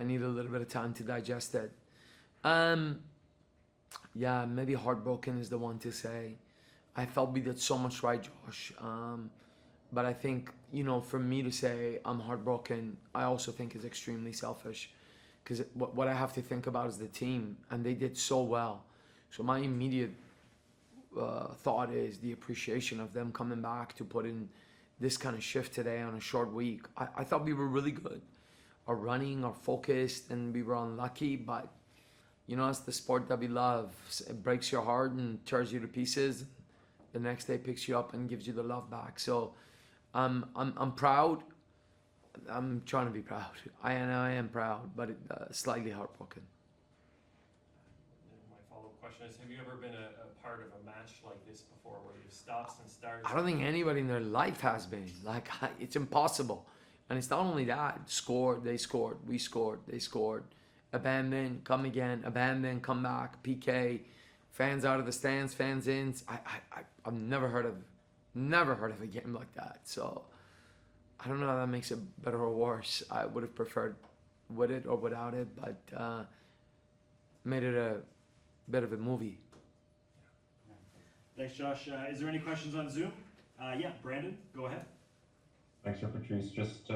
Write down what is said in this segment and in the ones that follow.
I need a little bit of time to digest it. Yeah, maybe heartbroken is the one to say. I felt we did so much right, Josh. But I think, for me to say I'm heartbroken, I also think is extremely selfish. Because what I have to think about is the team, and they did so well. So my immediate thought is the appreciation of them coming back to put in this kind of shift today on a short week. I thought we were really good. Our running, our focused, and we were unlucky, but it's the sport that we love. It breaks your heart and tears you to pieces. The next day picks you up and gives you the love back. So I'm proud. I'm trying to be proud. I am proud, but slightly heartbroken. My follow-up question is, have you ever been a part of a match like this before where you stops and starts? I don't think anybody in their life has been. It's impossible. And it's not only that. Scored, they scored, we scored, they scored. Abandon, come again, abandon, come back, PK, fans out of the stands, fans in. I've never heard of a game like that. So I don't know how that makes it better or worse. I would have preferred with it or without it, but made it a bit of a movie. Thanks, Josh. Is there any questions on Zoom? Yeah, Brandon, go ahead. Thanks, Patrice. Just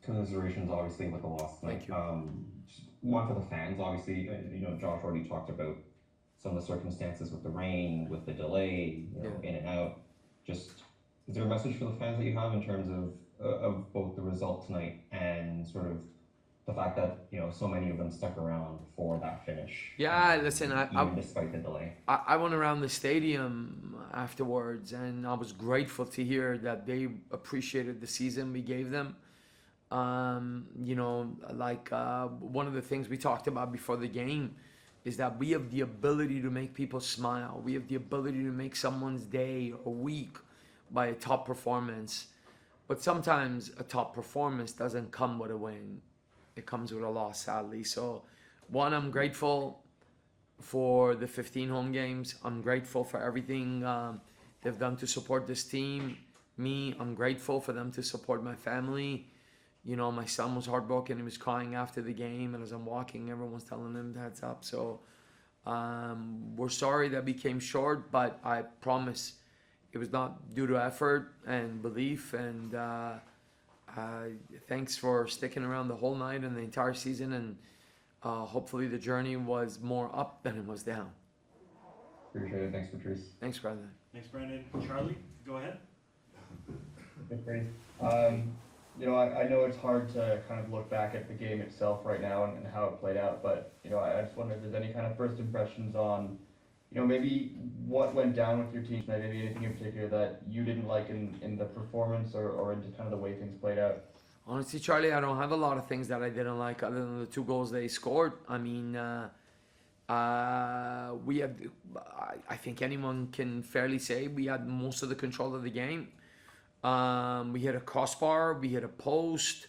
commiserations, obviously, with the loss tonight. Thank you. Just one for the fans, obviously. Josh already talked about some of the circumstances with the rain, with the delay, in and out. Just, is there a message for the fans that you have in terms of both the result tonight and sort of the fact that so many of them stuck around for that finish? Yeah, listen, even despite the delay. I went around the stadium afterwards, and I was grateful to hear that they appreciated the season we gave them. One of the things we talked about before the game is that we have the ability to make people smile. We have the ability to make someone's day or week by a top performance. But sometimes a top performance doesn't come with a win. It comes with a loss, sadly. So, one, I'm grateful for the 15 home games. I'm grateful for everything they've done to support this team. I'm grateful for them to support my family. My son was heartbroken. He was crying after the game. And as I'm walking, everyone's telling him heads up. So we're sorry that we came short, but I promise it was not due to effort and belief. And thanks for sticking around the whole night and the entire season. And hopefully the journey was more up than it was down. Appreciate it. Thanks, Patrice. Thanks, Brandon. Thanks, Brandon. Charlie, go ahead. Thanks, Brady. I know it's hard to kind of look back at the game itself right now and how it played out, but I just wonder if there's any kind of first impressions on, maybe what went down with your team tonight, maybe anything in particular that you didn't like in the performance or in just kind of the way things played out. Honestly, Charlie, I don't have a lot of things that I didn't like other than the 2 goals they scored. I mean, I think anyone can fairly say we had most of the control of the game. We hit a crossbar, we hit a post,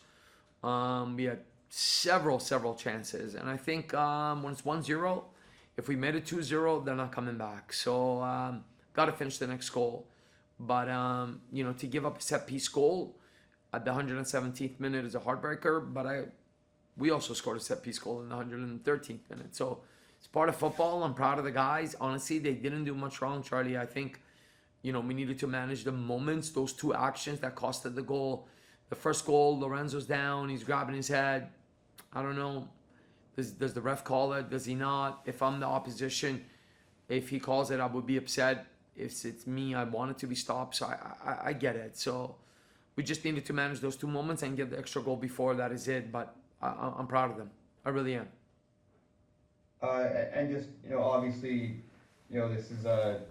we had several chances. And I think when it's 1-0, if we made it 2-0, they're not coming back. So got to finish the next goal. But, to give up a set-piece goal at the 117th minute is a heartbreaker. But we also scored a set-piece goal in the 113th minute. So it's part of football. I'm proud of the guys. Honestly, they didn't do much wrong, Charlie. I think we needed to manage the moments, those 2 actions that costed the goal. The first goal, Lorenzo's down, he's grabbing his head. I don't know. Does the ref call it? Does he not? If I'm the opposition, if he calls it, I would be upset. If it's me, I want it to be stopped. So I get it. So we just needed to manage those 2 moments and get the extra goal before. That is it. But I'm proud of them. I really am. And just, obviously, this is a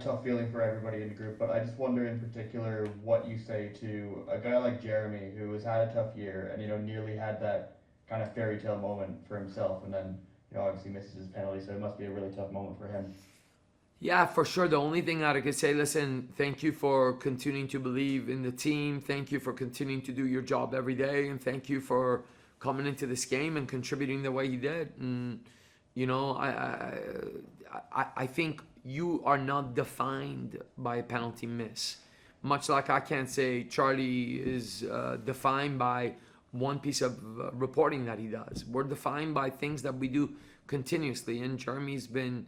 tough feeling for everybody in the group, but I just wonder in particular what you say to a guy like Jeremy, who has had a tough year and, nearly had that kind of fairy tale moment for himself, and then, obviously misses his penalty, so it must be a really tough moment for him. Yeah, for sure. The only thing I could say, listen, thank you for continuing to believe in the team. Thank you for continuing to do your job every day, and thank you for coming into this game and contributing the way you did. And, I think you are not defined by a penalty miss. Much like I can't say Charlie is defined by one piece of reporting that he does. We're defined by things that we do continuously, and Jeremy's been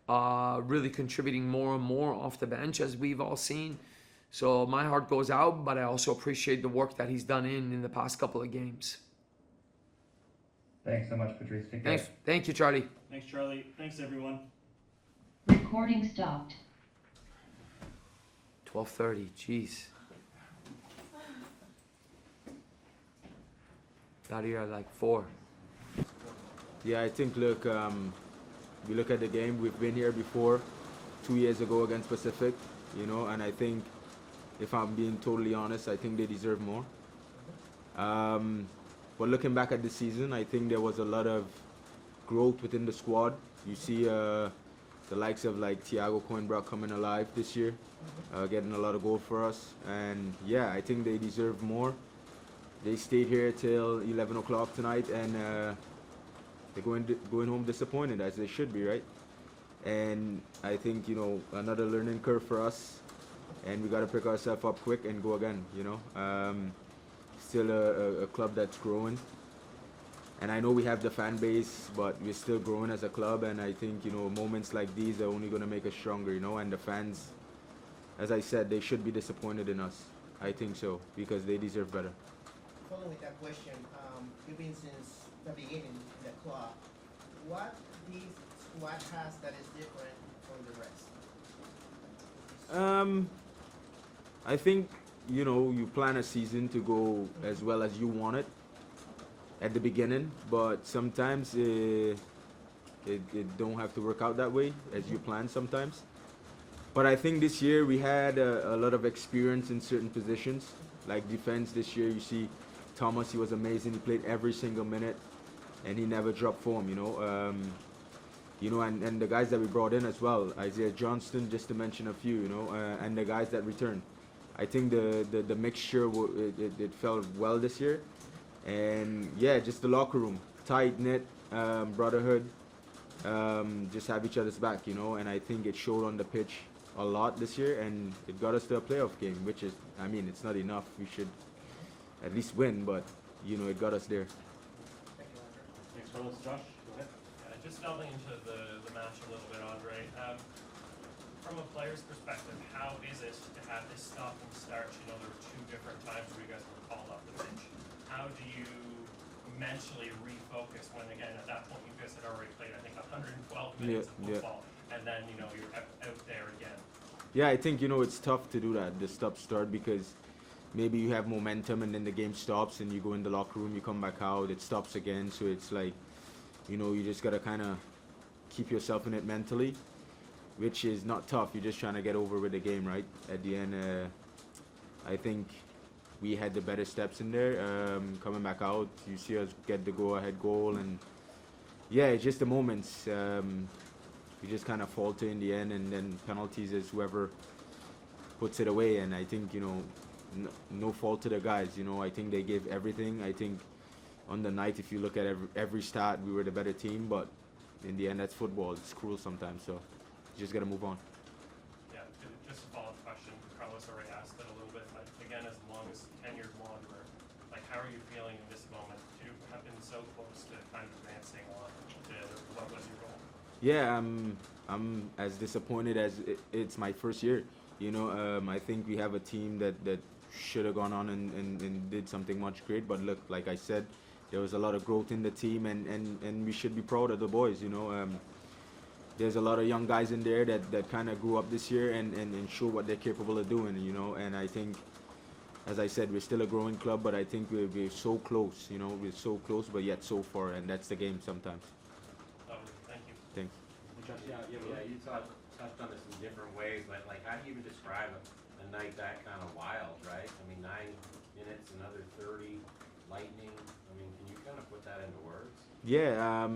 really contributing more and more off the bench, as we've all seen. So my heart goes out, but I also appreciate the work that he's done in the past couple of games. Thanks so much, Patrice. Take care. Thanks. Thank you, Charlie. Thanks, Charlie. Thanks, everyone. Recording stopped. 12:30. Jeez. Got here at like 4. Yeah, I think, look, we look at the game, we've been here before, 2 years ago against Pacific, you know, and I think, if I'm being totally honest, I think they deserve more. But looking back at the season, I think there was a lot of growth within the squad. You see the likes of like Thiago Coenbrugge coming alive this year, getting a lot of goals for us, and yeah, I think they deserve more. They stayed here till 11 o'clock tonight, and they're going home disappointed, as they should be, right? And I think, you know, another learning curve for us, and we got to pick ourselves up quick and go again, you know. Still a club that's growing, and I know we have the fan base, but we're still growing as a club, and I think, you know, moments like these are only going to make us stronger, you know, and the fans, as I said, they should be disappointed in us. I think so, because they deserve better. Following with that question, you've been since the beginning in the club. What this squad has that is different from the rest? I think, you know, you plan a season to go as well as you want it at the beginning, but sometimes it don't have to work out that way as you plan sometimes. But I think this year we had a lot of experience in certain positions, like defense. This year you see Thomas, he was amazing. He played every single minute, and he never dropped form, you know. You know, and the guys that we brought in as well, Isaiah Johnston, just to mention a few, you know, and the guys that returned. I think the mixture, it felt well this year. And yeah, just the locker room, tight-knit, brotherhood, just have each other's back, you know, and I think it showed on the pitch a lot this year, and it got us to a playoff game, which is, I mean, it's not enough. We should at least win, but, you know, it got us there. Thanks, Carlos. Josh, go ahead. Just delving into the match a little bit, Andre. From a player's perspective, how is it to have this stop and start? You know, there were 2 different times where you guys were called off the bench. How do you mentally refocus when, again, at that point you guys had already played, I think, 112 minutes of football, and then, you know, you're out there again? Yeah, I think, you know, it's tough to do that, the stop-start, because maybe you have momentum and then the game stops and you go in the locker room, you come back out, it stops again, so it's like, you know, you just got to kind of keep yourself in it mentally, which is not tough. You're just trying to get over with the game, right? At the end, I think we had the better steps in there. Coming back out, you see us get the go-ahead goal, and yeah, it's just the moments. We just kind of falter in the end, and then penalties is whoever puts it away. And I think, you know, no fault to the guys. You know, I think they gave everything. I think on the night, if you look at every stat, we were the better team, but in the end, that's football. It's cruel sometimes, so you just got to move on. Yeah, just a follow-up question. Carlos already asked it a little bit, but again, as long as tenured Wanderer, like, how are you feeling in this moment to have been so close to kind of advancing on to what was your goal? Yeah, I'm as disappointed as it's my first year. You know, I think we have a team that should have gone on and did something much great. But look, like I said, there was a lot of growth in the team, and we should be proud of the boys. You know, there's a lot of young guys in there that kind of grew up this year and show what they're capable of doing. You know, and I think, as I said, we're still a growing club, but I think we're so close. You know, we're so close, but yet so far, and that's the game sometimes. Thank you. Thanks. Josh, Yeah, you touched on this in different ways, but like, how do you even describe a night that kind of wild, right? I mean, 9 minutes, another 30, lightning. I mean, can you kind of put that into words? Yeah,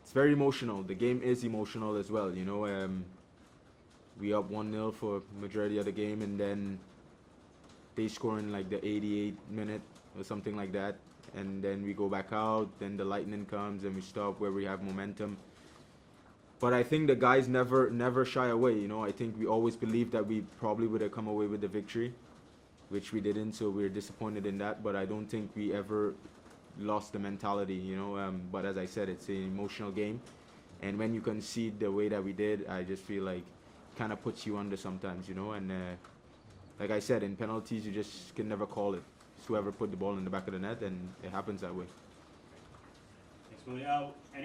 it's very emotional. The game is emotional as well. You know, we up 1-0 for majority of the game, and then they score in like the 88th minute or something like that, and then we go back out. Then the lightning comes, and we stop where we have momentum. But I think the guys never shy away. You know, I think we always believed that we probably would have come away with the victory, which we didn't. So we're disappointed in that. But I don't think we ever lost the mentality, you know. But as I said, it's an emotional game, and when you concede the way that we did, I just feel like kind of puts you under sometimes, you know. And like I said, in penalties, you just can never call it. It's whoever put the ball in the back of the net, and it happens that way. Thanks, Willie.